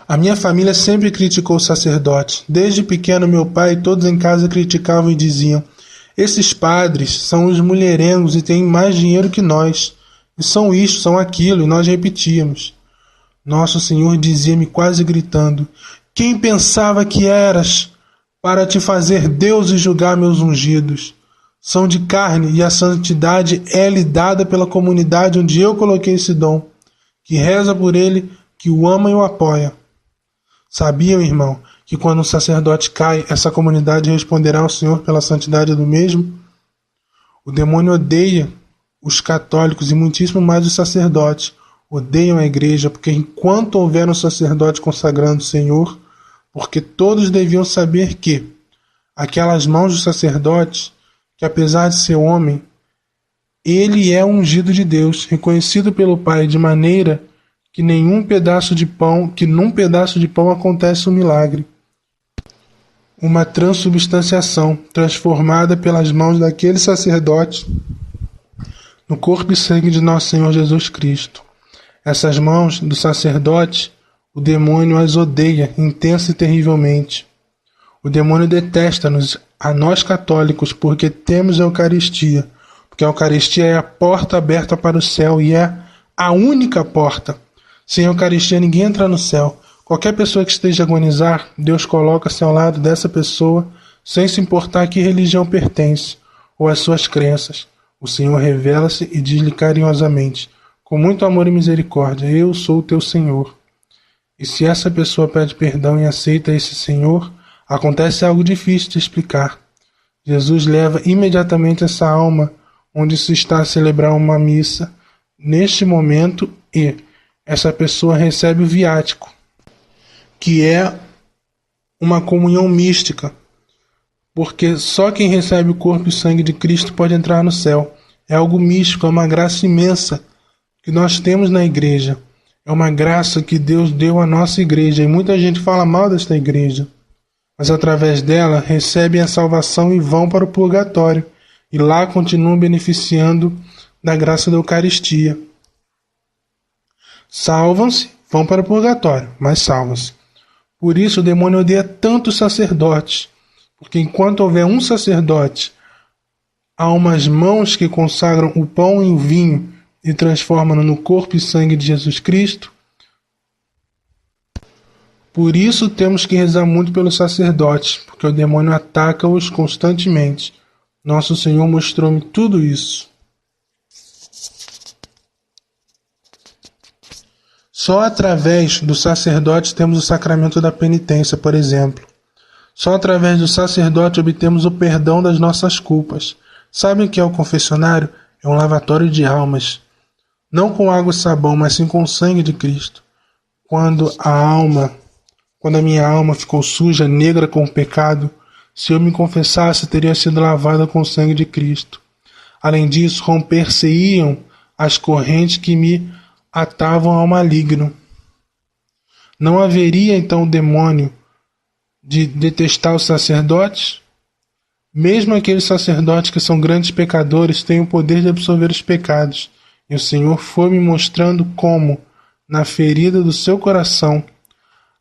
A minha família sempre criticou o sacerdote. Desde pequeno, meu pai e todos em casa criticavam e diziam: esses padres são os mulherengos e têm mais dinheiro que nós. E são isto, são aquilo, e nós repetíamos. Nosso Senhor dizia-me quase gritando: quem pensava que eras para te fazer Deus e julgar meus ungidos? São de carne e a santidade é-lhe dada pela comunidade onde eu coloquei esse dom, que reza por ele, que o ama e o apoia. Sabiam, irmão, que quando um sacerdote cai, essa comunidade responderá ao Senhor pela santidade do mesmo? O demônio odeia os católicos e muitíssimo mais os sacerdotes. Odeiam a igreja, porque enquanto houver um sacerdote consagrando o Senhor, porque todos deviam saber que aquelas mãos do sacerdote, que apesar de ser homem, ele é ungido de Deus, reconhecido pelo Pai, de maneira que num pedaço de pão acontece um milagre. Uma transubstanciação, transformada pelas mãos daquele sacerdote no corpo e sangue de nosso Senhor Jesus Cristo. Essas mãos do sacerdote, o demônio as odeia intensa e terrivelmente. O demônio detesta-nos, a nós católicos, porque temos a Eucaristia, porque a Eucaristia é a porta aberta para o céu e é a única porta. Sem a Eucaristia ninguém entra no céu. Qualquer pessoa que esteja a agonizar, Deus coloca-se ao lado dessa pessoa, sem se importar a que religião pertence, ou às suas crenças. O Senhor revela-se e diz-lhe carinhosamente, com muito amor e misericórdia: eu sou o teu Senhor. E se essa pessoa pede perdão e aceita esse Senhor, acontece algo difícil de explicar. Jesus leva imediatamente essa alma onde se está a celebrar uma missa, neste momento, e essa pessoa recebe o viático, que é uma comunhão mística, porque só quem recebe o corpo e sangue de Cristo pode entrar no céu. É algo místico, é uma graça imensa que nós temos na igreja. É uma graça que Deus deu à nossa igreja, e muita gente fala mal desta igreja, mas através dela recebem a salvação e vão para o purgatório, e lá continuam beneficiando da graça da Eucaristia. Salvam-se, vão para o purgatório, mas salvam-se. Por isso o demônio odeia tanto os sacerdotes, porque enquanto houver um sacerdote, há umas mãos que consagram o pão e o vinho e transformam no corpo e sangue de Jesus Cristo. Por isso temos que rezar muito pelos sacerdotes, porque o demônio ataca-os constantemente. Nosso Senhor mostrou-me tudo isso. Só através do sacerdote temos o sacramento da penitência, por exemplo. Só através do sacerdote obtemos o perdão das nossas culpas. Sabem o que é o confessionário? É um lavatório de almas. Não com água e sabão, mas sim com o sangue de Cristo. Quando a minha alma ficou suja, negra com o pecado, se eu me confessasse, teria sido lavada com o sangue de Cristo. Além disso, romper-se-iam as correntes que me atavam ao maligno. Não haveria então o demônio de detestar os sacerdotes? Mesmo aqueles sacerdotes que são grandes pecadores têm o poder de absorver os pecados, e o Senhor foi me mostrando como, na ferida do seu coração,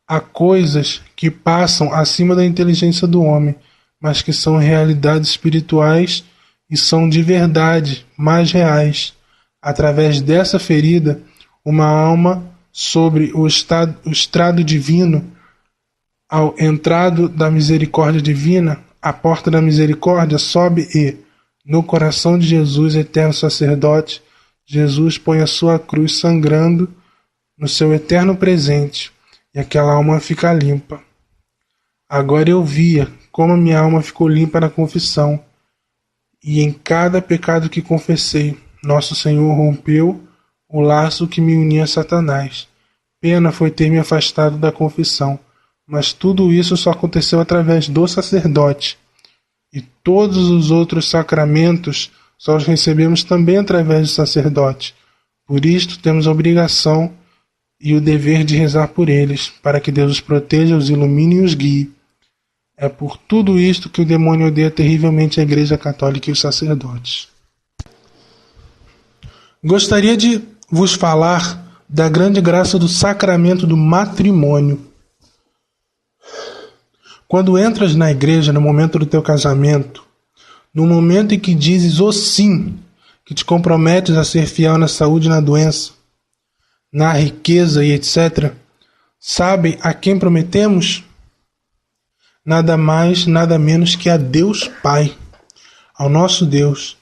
há coisas que passam acima da inteligência do homem, mas que são realidades espirituais e são de verdade, mais reais. Através dessa ferida, uma alma sobre o estrado divino, ao entrado da misericórdia divina, a porta da misericórdia sobe e, no coração de Jesus, eterno sacerdote, Jesus põe a sua cruz sangrando no seu eterno presente, e aquela alma fica limpa. Agora eu via como a minha alma ficou limpa na confissão, e em cada pecado que confessei, nosso Senhor rompeu o laço que me unia a Satanás. Pena foi ter me afastado da confissão, mas tudo isso só aconteceu através do sacerdote. E todos os outros sacramentos só os recebemos também através do sacerdote. Por isto temos a obrigação e o dever de rezar por eles, para que Deus os proteja, os ilumine e os guie. É por tudo isto que o demônio odeia terrivelmente a Igreja Católica e os sacerdotes. Gostaria de vos falar da grande graça do sacramento do matrimônio. Quando entras na igreja no momento do teu casamento, no momento em que dizes o sim, que te comprometes a ser fiel na saúde e na doença, na riqueza e etc., sabem a quem prometemos? Nada mais, nada menos que a Deus Pai, ao nosso Deus.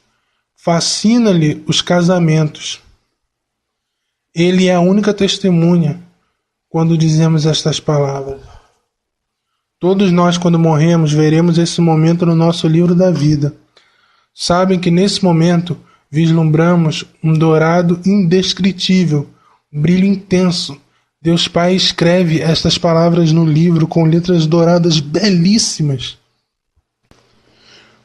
Fascina-lhe os casamentos. Ele é a única testemunha quando dizemos estas palavras. Todos nós, quando morremos, veremos esse momento no nosso livro da vida. Sabem que nesse momento vislumbramos um dourado indescritível, um brilho intenso. Deus Pai escreve estas palavras no livro com letras douradas belíssimas.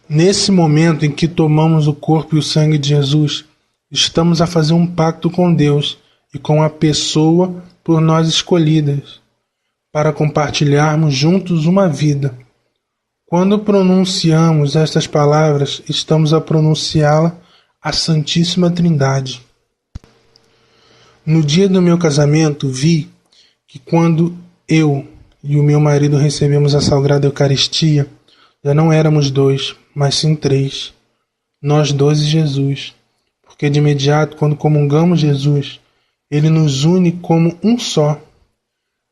Nesse momento em que tomamos o corpo e o sangue de Jesus, estamos a fazer um pacto com Deus e com a pessoa por nós escolhidas, para compartilharmos juntos uma vida. Quando pronunciamos estas palavras, estamos a pronunciá-la à Santíssima Trindade. No dia do meu casamento, vi que quando eu e o meu marido recebemos a Sagrada Eucaristia, já não éramos dois, mas sim três. Nós dois e Jesus. Porque de imediato, quando comungamos Jesus, Ele nos une como um só.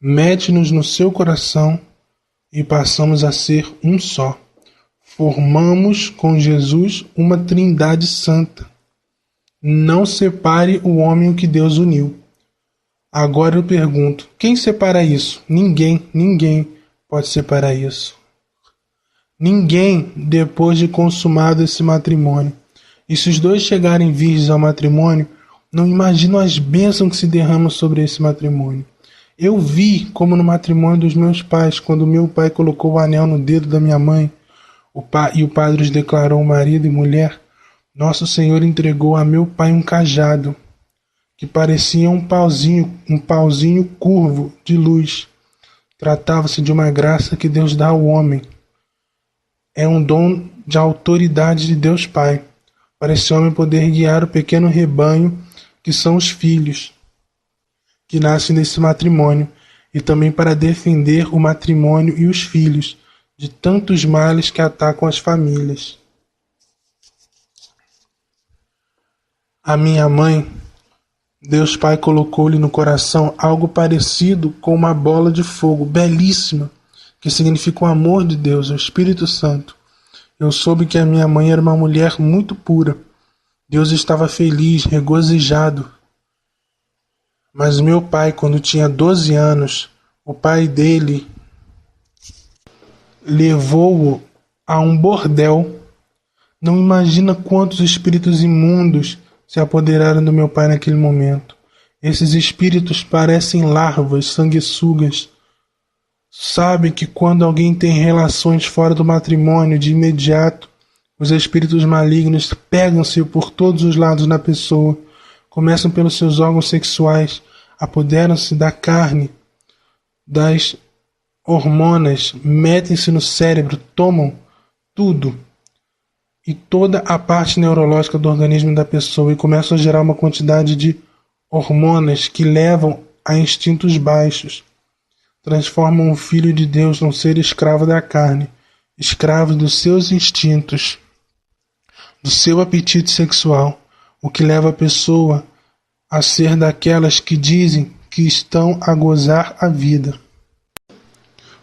Mete-nos no seu coração e passamos a ser um só. Formamos com Jesus uma Trindade Santa. Não separe o homem o que Deus uniu. Agora eu pergunto, quem separa isso? Ninguém pode separar isso. Ninguém, depois de consumado esse matrimônio. E se os dois chegarem virgens ao matrimônio, não imaginam as bênçãos que se derramam sobre esse matrimônio. Eu vi como no matrimônio dos meus pais, quando meu pai colocou o anel no dedo da minha mãe, e o padre os declarou marido e mulher, nosso Senhor entregou a meu pai um cajado, que parecia um pauzinho curvo de luz. Tratava-se de uma graça que Deus dá ao homem. É um dom de autoridade de Deus Pai, para esse homem poder guiar o pequeno rebanho que são os filhos que nascem desse matrimônio, e também para defender o matrimônio e os filhos de tantos males que atacam as famílias. A minha mãe, Deus Pai colocou-lhe no coração algo parecido com uma bola de fogo belíssima, que significa o amor de Deus, o Espírito Santo. Eu soube que a minha mãe era uma mulher muito pura. Deus estava feliz, regozijado. Mas meu pai, quando tinha 12 anos, o pai dele levou-o a um bordel. Não imagina quantos espíritos imundos se apoderaram do meu pai naquele momento. Esses espíritos parecem larvas, sanguessugas. Sabem que quando alguém tem relações fora do matrimônio, de imediato, os espíritos malignos pegam-se por todos os lados na pessoa, começam pelos seus órgãos sexuais, apoderam-se da carne, das hormonas, metem-se no cérebro, tomam tudo e toda a parte neurológica do organismo da pessoa e começam a gerar uma quantidade de hormonas que levam a instintos baixos. Transformam o Filho de Deus num ser escravo da carne, escravo dos seus instintos, do seu apetite sexual, o que leva a pessoa a ser daquelas que dizem que estão a gozar a vida.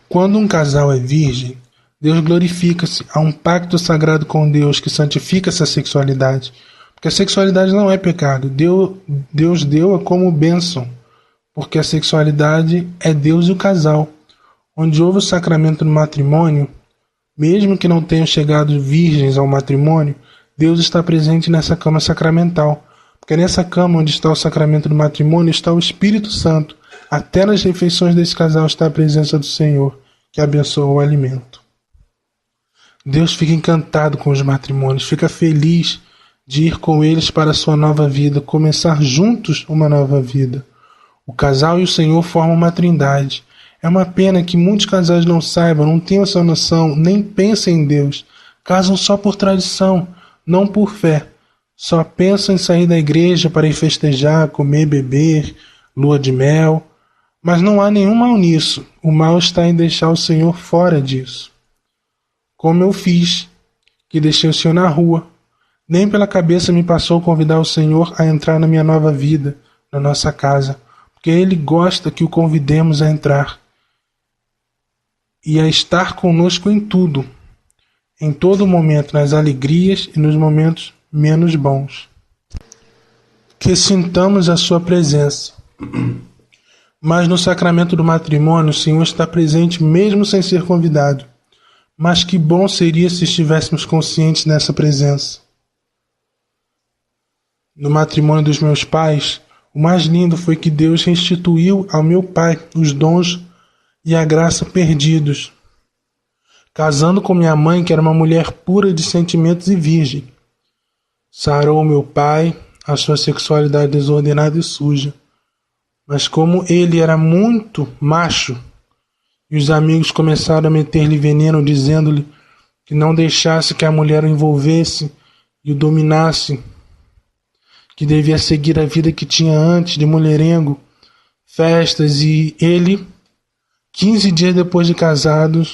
Quando um casal é virgem, Deus glorifica-se, há um pacto sagrado com Deus que santifica essa sexualidade, porque a sexualidade não é pecado, Deus deu-a como bênção, porque a sexualidade é Deus e o casal. Onde houve o sacramento no matrimônio, mesmo que não tenham chegado virgens ao matrimônio, Deus está presente nessa cama sacramental, porque nessa cama onde está o sacramento do matrimônio está o Espírito Santo. Até nas refeições desse casal está a presença do Senhor, que abençoa o alimento. Deus fica encantado com os matrimônios, fica feliz de ir com eles para a sua nova vida, começar juntos uma nova vida. O casal e o Senhor formam uma trindade. É uma pena que muitos casais não saibam, não tenham essa noção, nem pensem em Deus. Casam só por tradição, não por fé. Só pensam em sair da igreja para ir festejar, comer, beber, lua de mel, Mas não há nenhum mal nisso. O mal está em deixar o Senhor fora disso. Como eu fiz, que deixei o Senhor na rua. Nem pela cabeça me passou convidar o Senhor a entrar na minha nova vida, na nossa casa, porque Ele gosta que o convidemos a entrar e a estar conosco em tudo, em todo momento, nas alegrias e nos momentos menos bons. Que sintamos a sua presença. Mas no sacramento do matrimônio, o Senhor está presente mesmo sem ser convidado. Mas que bom seria se estivéssemos conscientes dessa presença. No matrimônio dos meus pais, o mais lindo foi que Deus restituiu ao meu pai os dons e a graça perdidos, casando com minha mãe, que era uma mulher pura de sentimentos e virgem. Sarou meu pai a sua sexualidade desordenada e suja. Mas como ele era muito macho, e os amigos começaram a meter-lhe veneno, dizendo-lhe que não deixasse que a mulher o envolvesse e o dominasse, que devia seguir a vida que tinha antes de mulherengo, festas, e ele, 15 dias depois de casado,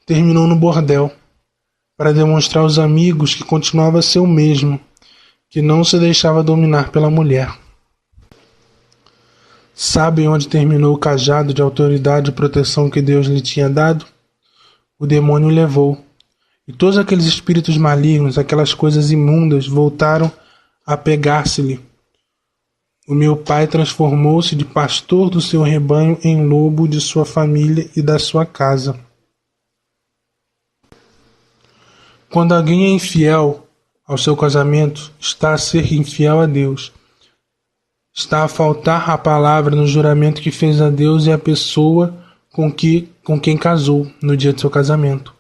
terminou no bordel, para demonstrar aos amigos que continuava a ser o mesmo, que não se deixava dominar pela mulher. Sabem onde terminou o cajado de autoridade e proteção que Deus lhe tinha dado? O demônio o levou. E todos aqueles espíritos malignos, aquelas coisas imundas, voltaram a pegar-se-lhe. O meu pai transformou-se de pastor do seu rebanho em lobo de sua família e da sua casa. Quando alguém é infiel ao seu casamento, está a ser infiel a Deus. Está a faltar a palavra no juramento que fez a Deus e a pessoa com quem casou no dia de seu casamento.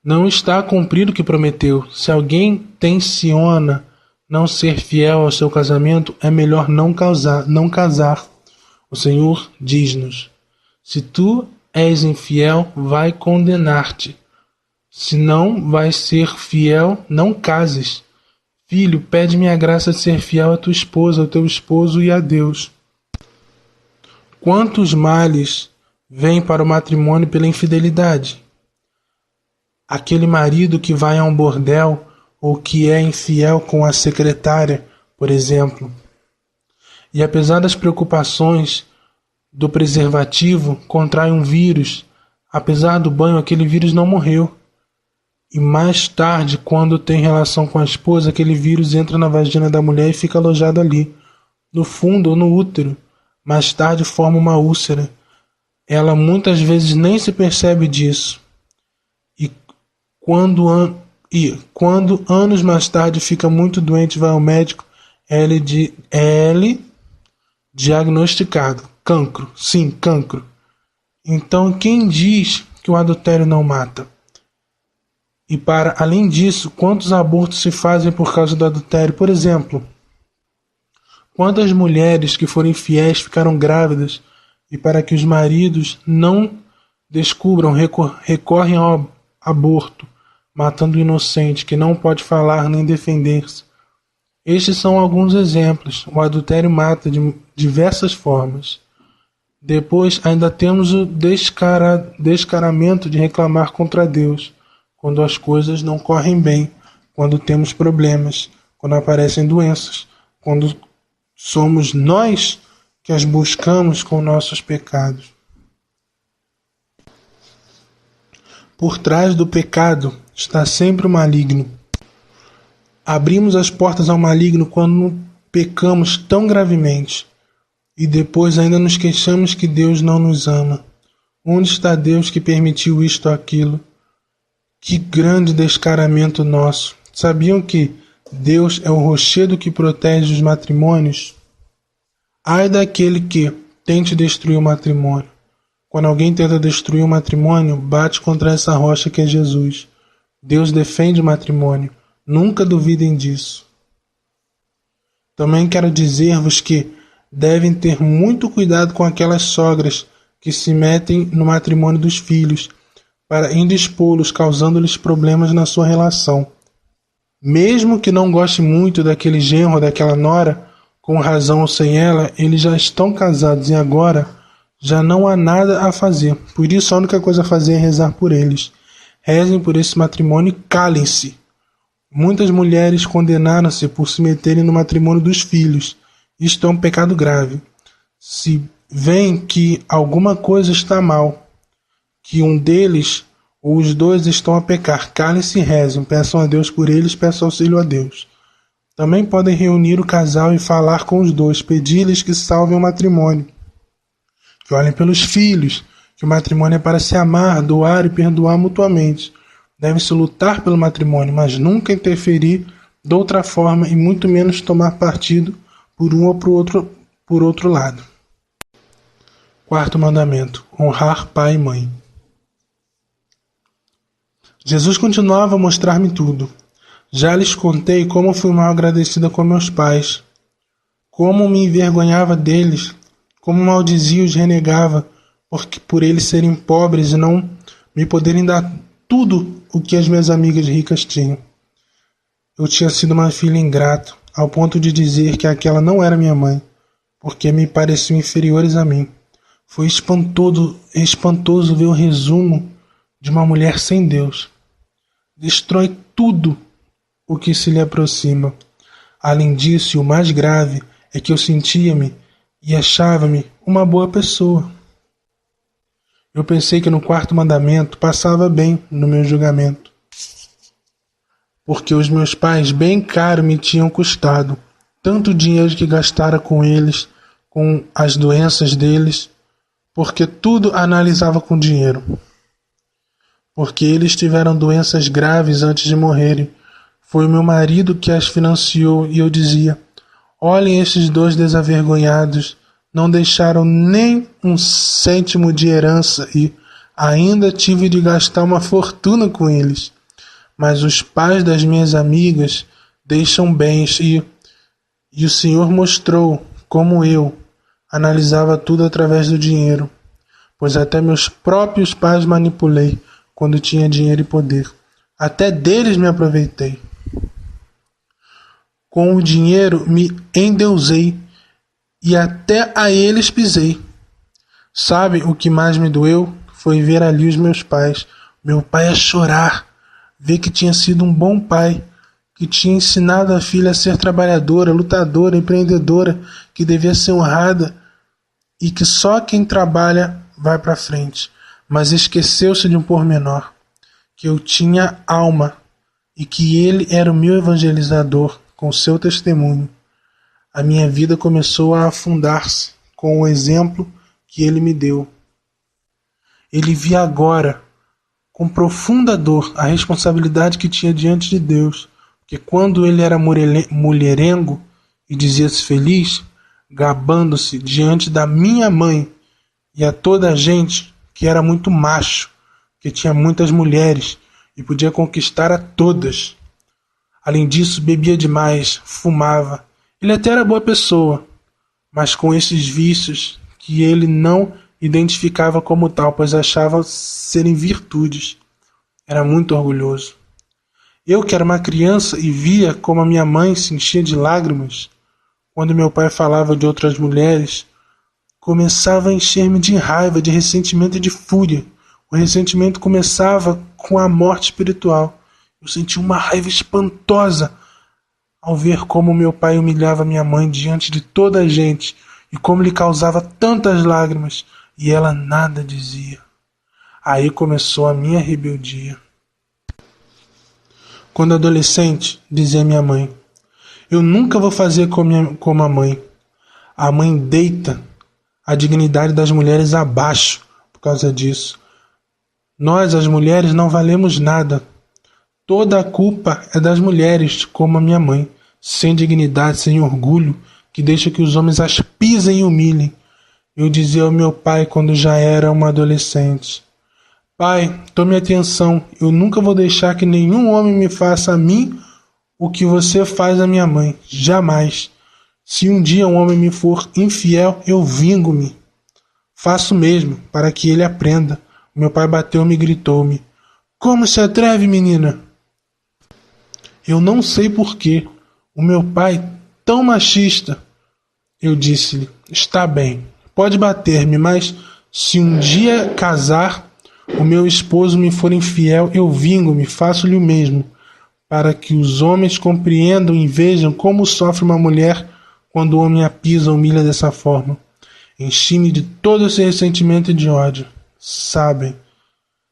Não está a cumprir o que prometeu. Se alguém tenciona não ser fiel ao seu casamento, é melhor não casar. O Senhor diz-nos: se tu és infiel, vai condenar-te. Se não vais ser fiel, não cases. Filho, pede-me a graça de ser fiel à tua esposa, ao teu esposo e a Deus. Quantos males vêm para o matrimônio pela infidelidade? Aquele marido que vai a um bordel ou que é infiel com a secretária, por exemplo. E apesar das preocupações do preservativo, contrai um vírus. Apesar do banho, aquele vírus não morreu. E mais tarde, quando tem relação com a esposa, aquele vírus entra na vagina da mulher e fica alojado ali, no fundo ou no útero. Mais tarde forma uma úlcera. Ela muitas vezes nem se percebe disso. E quando anos mais tarde fica muito doente, vai ao médico, é diagnosticado cancro. Sim, cancro. Então quem diz que o adultério não mata? E para além disso, quantos abortos se fazem por causa do adultério? Por exemplo, quantas mulheres que foram infiéis ficaram grávidas e para que os maridos não descubram, recorrem ao aborto, matando o inocente que não pode falar nem defender-se. Estes são alguns exemplos. O adultério mata de diversas formas. Depois ainda temos o descaramento de reclamar contra Deus, quando as coisas não correm bem, quando temos problemas, quando aparecem doenças, quando somos nós que as buscamos com nossos pecados. Por trás do pecado está sempre o maligno. Abrimos as portas ao maligno quando pecamos tão gravemente e depois ainda nos queixamos que Deus não nos ama. Onde está Deus que permitiu isto ou aquilo? Que grande descaramento nosso! Sabiam que Deus é o rochedo que protege os matrimônios? Ai daquele que tente destruir o matrimônio. Quando alguém tenta destruir o matrimônio, bate contra essa rocha que é Jesus. Deus defende o matrimônio. Nunca duvidem disso. Também quero dizer-vos que devem ter muito cuidado com aquelas sogras que se metem no matrimônio dos filhos, para indispô-los, causando-lhes problemas na sua relação. Mesmo que não goste muito daquele genro ou daquela nora, Com razão ou sem ela, eles já estão casados e agora já não há nada a fazer. Por isso, a única coisa a fazer é rezar por eles. Rezem por esse matrimônio e calem-se. Muitas mulheres condenaram-se por se meterem no matrimônio dos filhos. Isto é um pecado grave. Se veem que alguma coisa está mal, que um deles ou os dois estão a pecar, calem-se e rezem, peçam a Deus por eles, peçam auxílio a Deus. Também podem reunir o casal e falar com os dois, pedir-lhes que salvem o matrimônio, que olhem pelos filhos, que o matrimônio é para se amar, doar e perdoar mutuamente. Deve-se lutar pelo matrimônio, mas nunca interferir de outra forma e muito menos tomar partido por um ou por outro lado. Quarto mandamento: honrar pai e mãe. Jesus continuava a mostrar-me tudo. Já lhes contei como fui mal agradecida com meus pais, como me envergonhava deles, como maldizia e os renegava, porque por eles serem pobres e não me poderem dar tudo o que as minhas amigas ricas tinham. Eu tinha sido uma filha ingrata, ao ponto de dizer que aquela não era minha mãe, porque me pareciam inferiores a mim. Foi espantoso ver o resumo de uma mulher sem Deus. Destrói tudo o que se lhe aproxima. Além disso, e o mais grave, é que eu sentia-me e achava-me uma boa pessoa. Eu pensei que no quarto mandamento passava bem no meu julgamento, porque os meus pais bem caro me tinham custado, tanto dinheiro que gastara com eles, com as doenças deles, porque tudo analisava com dinheiro. Porque eles tiveram doenças graves antes de morrerem. Foi o meu marido que as financiou e eu dizia: olhem esses dois desavergonhados, não deixaram nem um cêntimo de herança e ainda tive de gastar uma fortuna com eles. Mas os pais das minhas amigas deixam bens e o Senhor mostrou como eu analisava tudo através do dinheiro, pois até meus próprios pais manipulei quando tinha dinheiro e poder. Até deles me aproveitei. Com o dinheiro me endeusei e até a eles pisei. Sabe o que mais me doeu? Foi ver ali os meus pais. Meu pai a chorar, ver que tinha sido um bom pai, que tinha ensinado a filha a ser trabalhadora, lutadora, empreendedora, que devia ser honrada e que só quem trabalha vai para frente. Mas esqueceu-se de um pormenor, que eu tinha alma e que ele era o meu evangelizador com seu testemunho. A minha vida começou a afundar-se com o exemplo que ele me deu. Ele via agora, com profunda dor, a responsabilidade que tinha diante de Deus, porque quando ele era mulherengo e dizia-se feliz, gabando-se diante da minha mãe e a toda a gente que era muito macho, que tinha muitas mulheres e podia conquistar a todas. Além disso, bebia demais, fumava. Ele até era boa pessoa, mas com esses vícios que ele não identificava como tal, pois achava serem virtudes. Era muito orgulhoso. Eu, que era uma criança e via como a minha mãe se enchia de lágrimas quando meu pai falava de outras mulheres, começava a encher-me de raiva, de ressentimento e de fúria. O ressentimento começava com a morte espiritual. Eu sentia uma raiva espantosa ao ver como meu pai humilhava minha mãe diante de toda a gente e como lhe causava tantas lágrimas e ela nada dizia. Aí começou a minha rebeldia. Quando adolescente, dizia minha mãe: eu nunca vou fazer como a mãe. A mãe deita a dignidade das mulheres abaixo por causa disso. Nós, as mulheres, não valemos nada. Toda a culpa é das mulheres, como a minha mãe, sem dignidade, sem orgulho, que deixa que os homens as pisem e humilhem. Eu dizia ao meu pai quando já era uma adolescente: pai, tome atenção, eu nunca vou deixar que nenhum homem me faça a mim o que você faz à minha mãe, jamais. Se um dia um homem me for infiel, eu vingo-me. Faço mesmo, para que ele aprenda. Meu pai bateu-me e gritou-me: como se atreve, menina? Eu não sei porquê. O meu pai, tão machista, Eu disse-lhe: está bem, pode bater-me, mas se um dia casar, o meu esposo me for infiel, eu vingo-me, faço-lhe o mesmo, para que os homens compreendam e vejam como sofre uma mulher quando o homem a pisa ou humilha dessa forma. Enchi-me de todo esse ressentimento e de ódio. Sabem,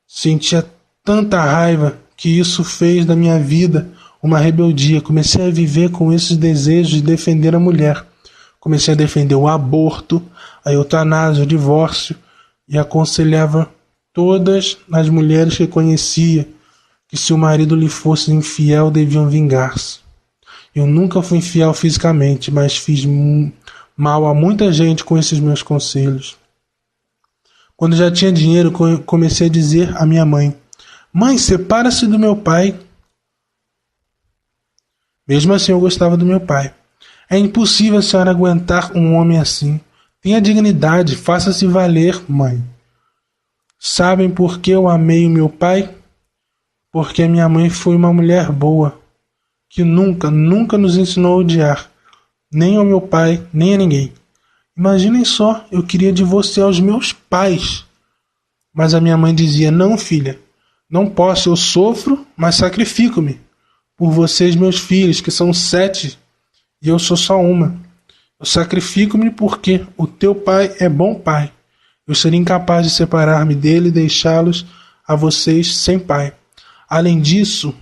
sentia tanta raiva que isso fez da minha vida uma rebeldia. Comecei a viver com esses desejos de defender a mulher. Comecei a defender o aborto, a eutanásia, o divórcio e aconselhava todas as mulheres que conhecia que se o marido lhe fosse infiel deviam vingar-se. Eu nunca fui infiel fisicamente, mas fiz mal a muita gente com esses meus conselhos. Quando já tinha dinheiro, comecei a dizer à minha mãe: mãe, separa-se do meu pai. Mesmo assim, eu gostava do meu pai. É impossível a senhora aguentar um homem assim. Tenha dignidade, faça-se valer, mãe. Sabem por que eu amei o meu pai? Porque a minha mãe foi uma mulher boa, que nunca nos ensinou a odiar, nem ao meu pai, nem a ninguém. Imaginem só, eu queria divorciar os meus pais. Mas a minha mãe dizia: não, filha, não posso, eu sofro, mas sacrifico-me por vocês, meus filhos, que são 7, e eu sou só uma. Eu sacrifico-me porque o teu pai é bom pai. Eu seria incapaz de separar-me dele e deixá-los a vocês sem pai. Além disso,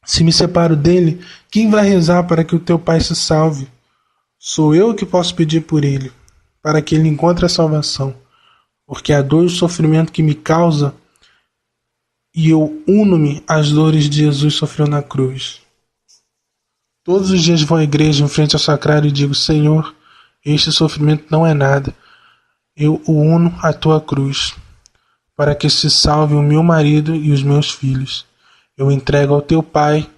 se me separo dele, quem vai rezar para que o teu pai se salve? Sou eu que posso pedir por ele, para que ele encontre a salvação, porque a dor e o sofrimento que me causa, e eu uno-me às dores de Jesus sofreu na cruz. Todos os dias vou à igreja em frente ao sacrário e digo: Senhor, este sofrimento não é nada. Eu o uno à tua cruz, para que se salve o meu marido e os meus filhos. Eu entrego o teu pai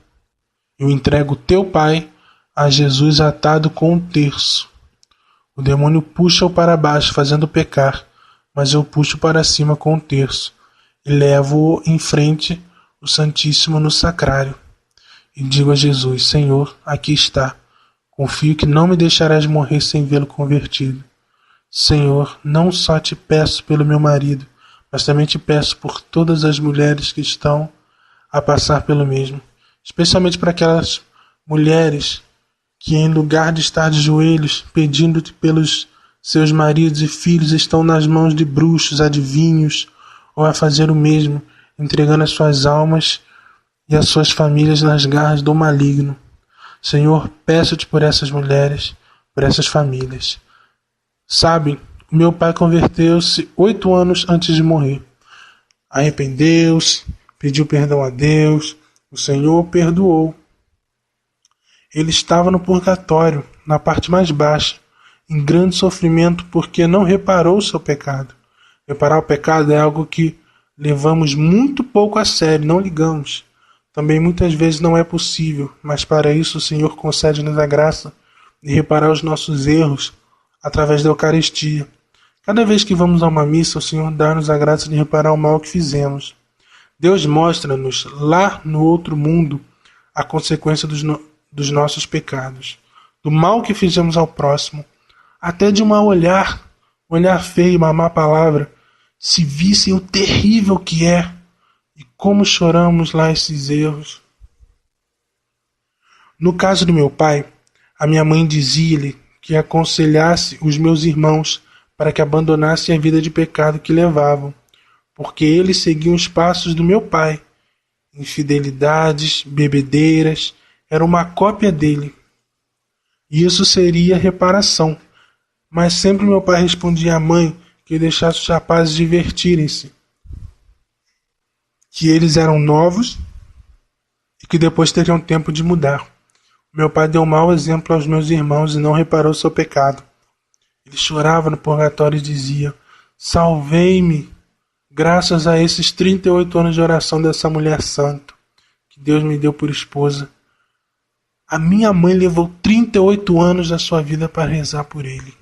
a Jesus atado com um terço. O demônio puxa-o para baixo, fazendo pecar, mas eu puxo para cima com um terço e levo-o em frente o Santíssimo no sacrário. E digo a Jesus: Senhor, aqui está. Confio que não me deixarás morrer sem vê-lo convertido. Senhor, não só te peço pelo meu marido, mas também te peço por todas as mulheres que estão a passar pelo mesmo, especialmente para aquelas mulheres que, em lugar de estar de joelhos pedindo-te pelos seus maridos e filhos, estão nas mãos de bruxos, adivinhos, ou a fazer o mesmo, entregando as suas almas e as suas famílias nas garras do maligno. Senhor, peço-te por essas mulheres, por essas famílias. Sabem, meu pai converteu-se 8 anos antes de morrer. Arrependeu-se, pediu perdão a Deus, o Senhor o perdoou. Ele estava no purgatório, na parte mais baixa, em grande sofrimento porque não reparou o seu pecado. Reparar o pecado é algo que levamos muito pouco a sério, não ligamos. Também muitas vezes não é possível, mas para isso o Senhor concede-nos a graça de reparar os nossos erros através da Eucaristia. Cada vez que vamos a uma missa, o Senhor dá-nos a graça de reparar o mal que fizemos. Deus mostra-nos lá no outro mundo a consequência dos nossos pecados, do mal que fizemos ao próximo, até de um mau olhar feio, uma má palavra. Se vissem o terrível que é e como choramos lá esses erros. No caso do meu pai, a minha mãe dizia-lhe que aconselhasse os meus irmãos para que abandonassem a vida de pecado que levavam, porque eles seguiam os passos do meu pai. Infidelidades, bebedeiras, era uma cópia dele. E isso seria reparação. Mas sempre meu pai respondia à mãe que deixasse os rapazes divertirem-se, que eles eram novos e que depois teriam tempo de mudar. Meu pai deu mau exemplo aos meus irmãos e não reparou seu pecado. Ele chorava no purgatório e dizia: salvei-me, graças a esses 38 anos de oração dessa mulher santa, que Deus me deu por esposa. A minha mãe levou 38 anos da sua vida para rezar por ele.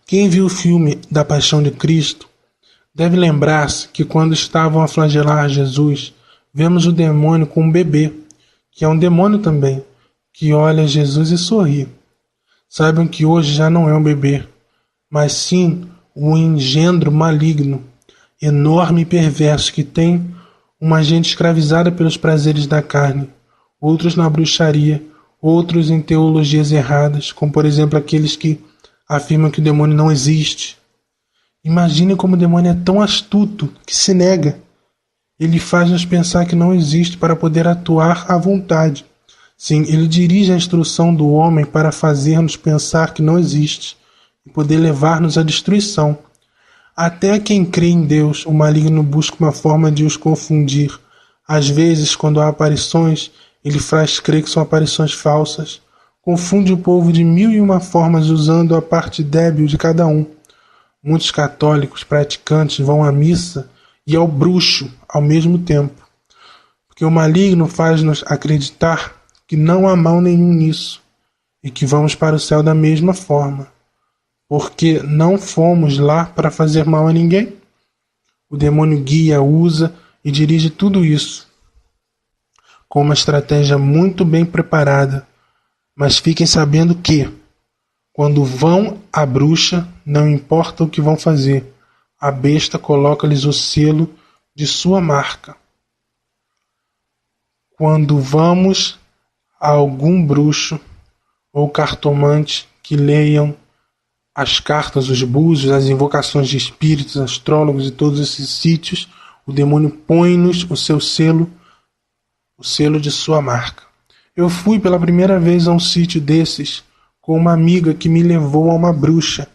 Quem viu o filme da Paixão de Cristo deve lembrar-se que quando estavam a flagelar Jesus, vemos o demônio com um bebê, que é um demônio também, que olha Jesus e sorri. Saibam que hoje já não é um bebê, mas sim um engendro maligno, enorme e perverso, que tem uma gente escravizada pelos prazeres da carne, outros na bruxaria, outros em teologias erradas, como por exemplo aqueles que afirmam que o demônio não existe. Imagine como o demônio é tão astuto que se nega. Ele faz-nos pensar que não existe para poder atuar à vontade. Sim, ele dirige a instrução do homem para fazer-nos pensar que não existe e poder levar-nos à destruição. Até quem crê em Deus, o maligno busca uma forma de os confundir. Às vezes, quando há aparições, ele faz crer que são aparições falsas. Confunde o povo de mil e uma formas usando a parte débil de cada um. Muitos católicos praticantes vão à missa e ao bruxo ao mesmo tempo, porque o maligno faz-nos acreditar que não há mal nenhum nisso e que vamos para o céu da mesma forma, porque não fomos lá para fazer mal a ninguém. O demônio guia, usa e dirige tudo isso com uma estratégia muito bem preparada, mas fiquem sabendo que quando vão à bruxa, não importa o que vão fazer, a besta coloca-lhes o selo de sua marca. Quando vamos a algum bruxo ou cartomante que leiam as cartas, os búzios, as invocações de espíritos, astrólogos e todos esses sítios, o demônio põe-nos o seu selo, o selo de sua marca. Eu fui pela primeira vez a um sítio desses com uma amiga que me levou a uma bruxa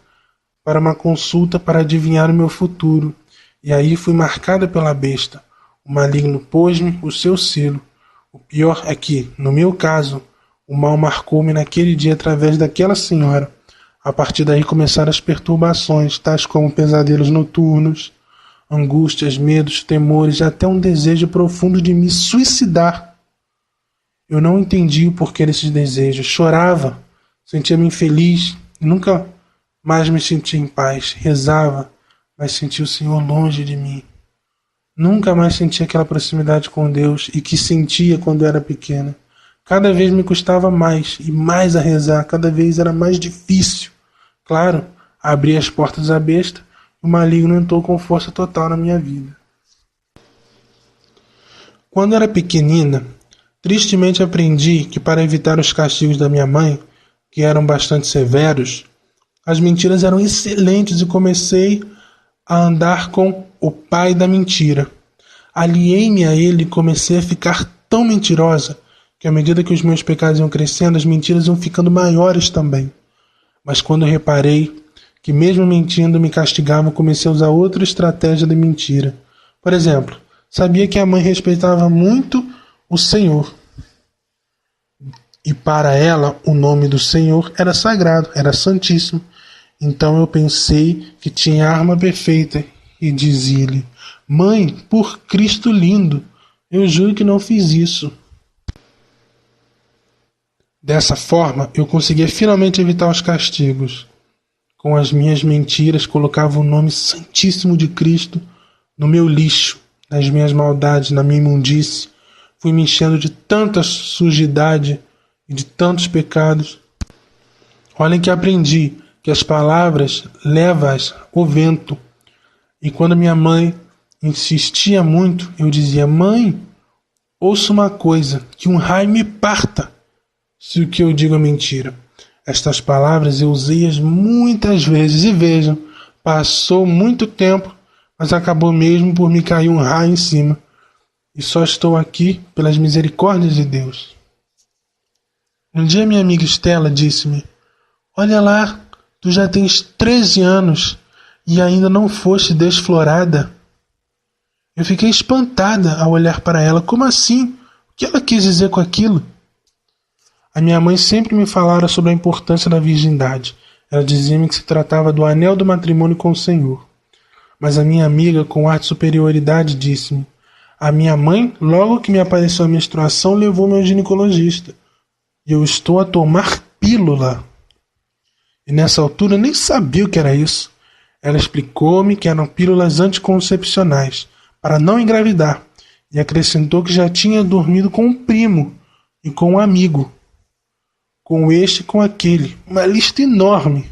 para uma consulta para adivinhar o meu futuro, e aí fui marcada pela besta. O maligno pôs-me o seu selo. O pior é que, no meu caso, o mal marcou-me naquele dia através daquela senhora. A partir daí começaram as perturbações, tais como pesadelos noturnos, angústias, medos, temores, até um desejo profundo de me suicidar. Eu não entendi o porquê desses desejos. Chorava, sentia-me infeliz, nunca mais me sentia em paz. Rezava, mas sentia o Senhor longe de mim. Nunca mais senti aquela proximidade com Deus e que sentia quando era pequena. Cada vez me custava mais e mais a rezar, cada vez era mais difícil. Claro, abri as portas à besta e o maligno entrou com força total na minha vida. Quando era pequenina, tristemente aprendi que para evitar os castigos da minha mãe, que eram bastante severos, as mentiras eram excelentes e comecei a andar com o pai da mentira. Aliei-me a ele e comecei a ficar tão mentirosa que à medida que os meus pecados iam crescendo, as mentiras iam ficando maiores também. Mas quando reparei que mesmo mentindo me castigavam, comecei a usar outra estratégia de mentira. Por exemplo, sabia que a mãe respeitava muito o Senhor. E para ela, o nome do Senhor era sagrado, era santíssimo. Então eu pensei que tinha a arma perfeita e dizia-lhe: Mãe, por Cristo lindo, eu juro que não fiz isso. Dessa forma, eu conseguia finalmente evitar os castigos. Com as minhas mentiras, colocava o nome santíssimo de Cristo no meu lixo, nas minhas maldades, na minha imundície. Fui me enchendo de tanta sujidade e de tantos pecados. Olhem que aprendi que as palavras levam-as o vento. E quando minha mãe insistia muito, eu dizia: Mãe, ouça uma coisa, que um raio me parta se o que eu digo é mentira. Estas palavras eu usei-as muitas vezes e vejam, passou muito tempo, mas acabou mesmo por me cair um raio em cima. E só estou aqui pelas misericórdias de Deus. Um dia minha amiga Estela disse-me: Olha lá, tu já tens 13 anos e ainda não foste desflorada. Eu fiquei espantada ao olhar para ela. Como assim? O que ela quis dizer com aquilo? A minha mãe sempre me falara sobre a importância da virgindade. Ela dizia-me que se tratava do anel do matrimônio com o Senhor. Mas a minha amiga, com ar de superioridade, disse-me: A minha mãe, logo que me apareceu a menstruação, levou-me ao ginecologista. E eu estou a tomar pílula. E nessa altura eu nem sabia o que era isso. Ela explicou-me que eram pílulas anticoncepcionais, para não engravidar, e acrescentou que já tinha dormido com um primo e com um amigo. com este e com aquele. Uma lista enorme.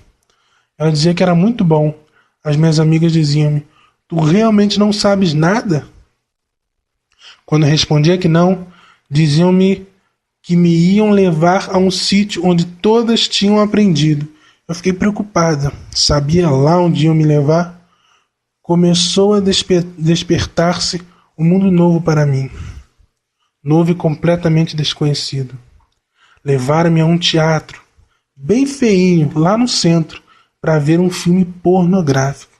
Ela dizia que era muito bom. As minhas amigas diziam-me: tu realmente não sabes nada? Quando eu respondia que não, diziam-me que me iam levar a um sítio onde todas tinham aprendido. Eu fiquei preocupada. Sabia lá onde iam me levar? Começou a despertar-se um mundo novo para mim. Novo e completamente desconhecido. Levaram-me a um teatro, bem feinho, lá no centro, para ver um filme pornográfico.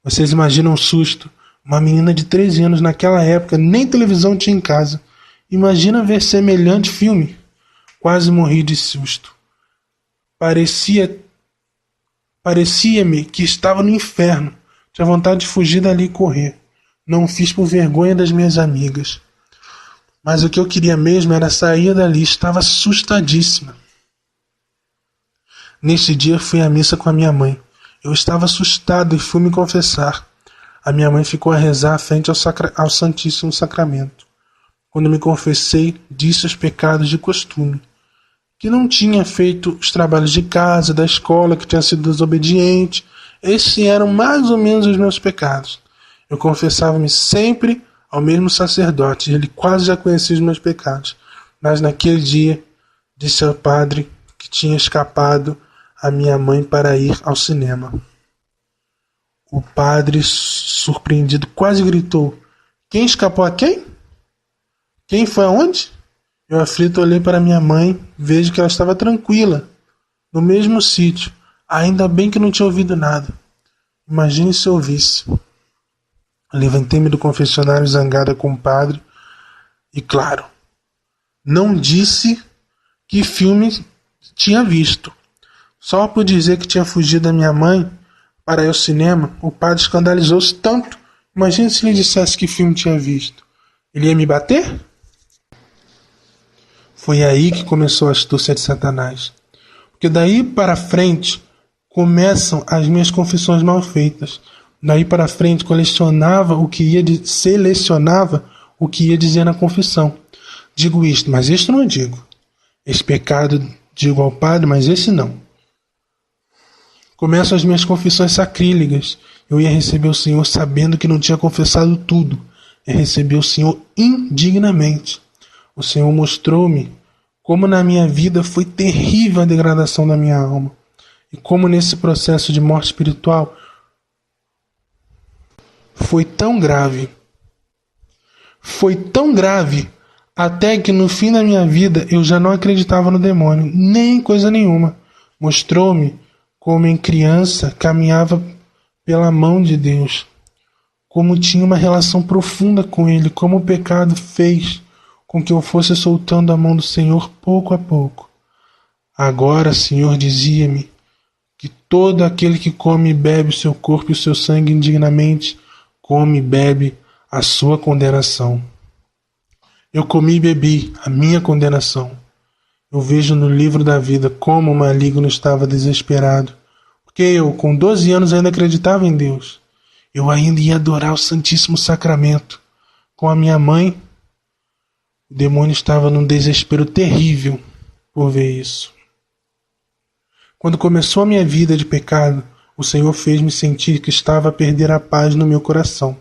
Vocês imaginam o susto? Uma menina de 13 anos naquela época, nem televisão tinha em casa. Imagina ver semelhante filme. Quase morri de susto. Parecia-me que estava no inferno. Tinha vontade de fugir dali e correr. Não o fiz por vergonha das minhas amigas. Mas o que eu queria mesmo era sair dali. Estava assustadíssima. Neste dia fui à missa com a minha mãe. Eu estava assustado e fui me confessar. A minha mãe ficou a rezar frente ao Santíssimo Sacramento. Quando me confessei, disse os pecados de costume. Que não tinha feito os trabalhos de casa, da escola, que tinha sido desobediente. Esses eram mais ou menos os meus pecados. Eu confessava-me sempre ao mesmo sacerdote. Ele quase já conhecia os meus pecados. Mas naquele dia, disse ao padre que tinha escapado a minha mãe para ir ao cinema. O padre, surpreendido, quase gritou: quem escapou a quem? Quem foi aonde? Eu aflito olhei para minha mãe, vejo que ela estava tranquila, no mesmo sítio. Ainda bem que não tinha ouvido nada. Imagine se eu ouvisse. Levantei-me do confessionário zangada com o padre e, claro, não disse que filme tinha visto. Só por dizer que tinha fugido da minha mãe para ir ao cinema, o padre escandalizou-se tanto. Imagine se ele dissesse que filme tinha visto. Ele ia me bater? Foi aí que começou a astúcia de Satanás. Porque daí para frente começam as minhas confissões mal feitas. Daí para frente selecionava o que ia dizer na confissão. Digo isto, mas isto não digo. Esse pecado digo ao padre, mas esse não. Começam as minhas confissões sacrílegas. Eu ia receber o Senhor sabendo que não tinha confessado tudo. Ia receber o Senhor indignamente. O Senhor mostrou-me como na minha vida foi terrível a degradação da minha alma. E como nesse processo de morte espiritual foi tão grave, até que no fim da minha vida eu já não acreditava no demônio, nem coisa nenhuma. Mostrou-me como em criança caminhava pela mão de Deus, como tinha uma relação profunda com Ele, como o pecado fez com que eu fosse soltando a mão do Senhor pouco a pouco. Agora, Senhor, dizia-me que todo aquele que come e bebe o seu corpo e o seu sangue indignamente, come e bebe a sua condenação. Eu comi e bebi a minha condenação. Eu vejo no livro da vida como o maligno estava desesperado, porque eu, com 12 anos, ainda acreditava em Deus. Eu ainda ia adorar o Santíssimo Sacramento. Com a minha mãe, o demônio estava num desespero terrível por ver isso. Quando começou a minha vida de pecado, o Senhor fez-me sentir que estava a perder a paz no meu coração.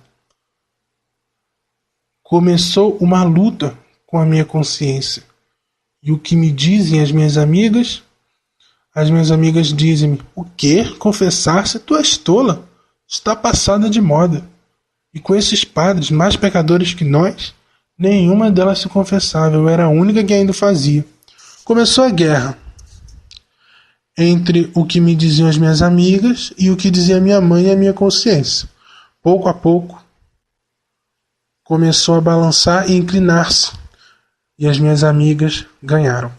Começou uma luta com a minha consciência. E o que me dizem as minhas amigas? As minhas amigas dizem-me: o quê? Confessar-se? Tu és tola. Está passada de moda. E com esses padres mais pecadores que nós, nenhuma delas se confessava. Eu era a única que ainda fazia. Começou a guerra entre o que me diziam as minhas amigas e o que dizia minha mãe e a minha consciência. Pouco a pouco, começou a balançar e inclinar-se. E as minhas amigas ganharam.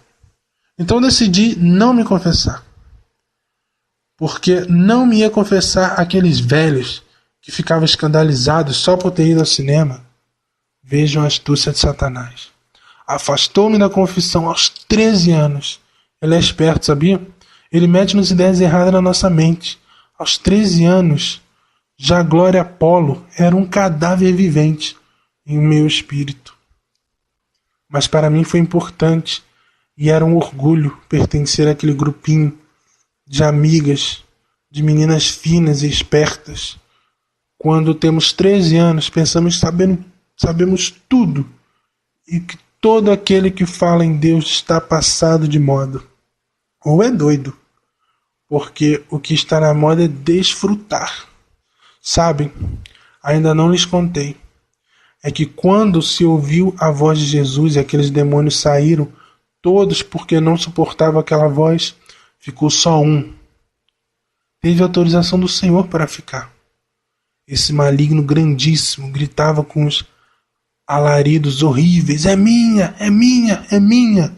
Então decidi não me confessar. Porque não me ia confessar aqueles velhos que ficavam escandalizados só por ter ido ao cinema. Vejam a astúcia de Satanás. Afastou-me da confissão aos 13 anos. Ele é esperto, sabia? Ele mete-nos ideias erradas na nossa mente. Aos 13 anos, já Glória Apolo era um cadáver vivente em meu espírito. Mas para mim foi importante E era um orgulho pertencer àquele grupinho de amigas, de meninas finas e espertas. Quando temos 13 anos, sabemos tudo e que todo aquele que fala em Deus está passado de moda. Ou é doido, porque o que está na moda é desfrutar. Sabem, ainda não lhes contei. É que quando se ouviu a voz de Jesus e aqueles demônios saíram, todos porque não suportavam aquela voz, ficou só um. Teve autorização do Senhor para ficar. Esse maligno grandíssimo gritava com os alaridos horríveis: é minha, é minha, é minha.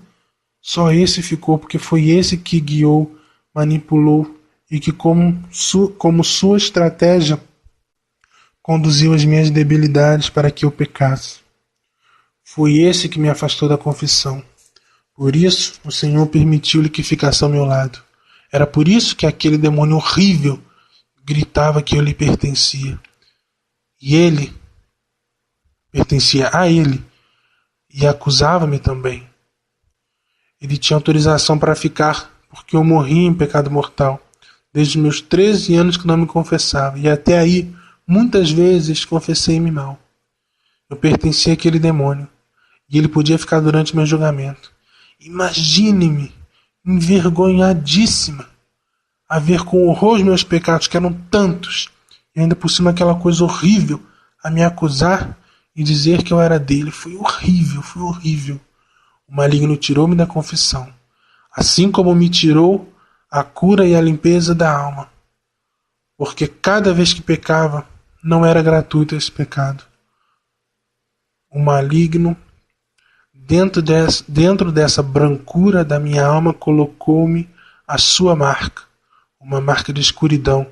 Só esse ficou, porque foi esse que guiou, manipulou e que, como sua estratégia, conduziu as minhas debilidades para que eu pecasse. Foi esse que me afastou da confissão. Por isso, o Senhor permitiu-lhe que ficasse ao meu lado. Era por isso que aquele demônio horrível gritava que eu lhe pertencia. E ele pertencia a ele e acusava-me também. Ele tinha autorização para ficar porque eu morri em pecado mortal, desde os meus 13 anos que não me confessava, e até aí, muitas vezes, confessei-me mal. Eu pertencia àquele demônio, e ele podia ficar durante meu julgamento. Imagine-me, envergonhadíssima, a ver com horror os meus pecados, que eram tantos, e ainda por cima aquela coisa horrível, a me acusar e dizer que eu era dele. Foi horrível, foi horrível. O maligno tirou-me da confissão, assim como me tirou a cura e a limpeza da alma, porque cada vez que pecava, não era gratuito esse pecado. O maligno, dentro dessa brancura da minha alma, colocou-me a sua marca, uma marca de escuridão,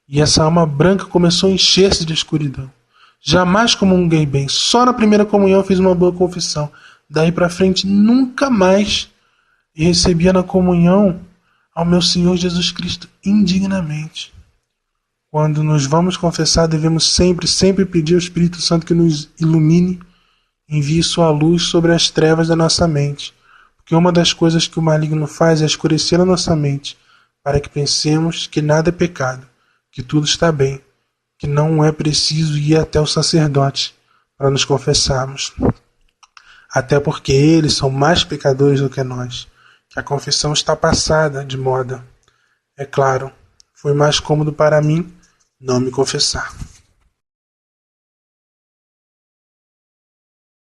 e essa alma branca começou a encher-se de escuridão. Jamais comunguei bem, só na primeira comunhão eu fiz uma boa confissão. Daí para frente, nunca mais recebia na comunhão ao meu Senhor Jesus Cristo indignamente. Quando nos vamos confessar, devemos sempre pedir ao Espírito Santo que nos ilumine, envie sua luz sobre as trevas da nossa mente. Porque uma das coisas que o maligno faz é escurecer a nossa mente, para que pensemos que nada é pecado, que tudo está bem, que não é preciso ir até o sacerdote para nos confessarmos. Até porque eles são mais pecadores do que nós, que a confissão está passada de moda. É claro, foi mais cômodo para mim não me confessar.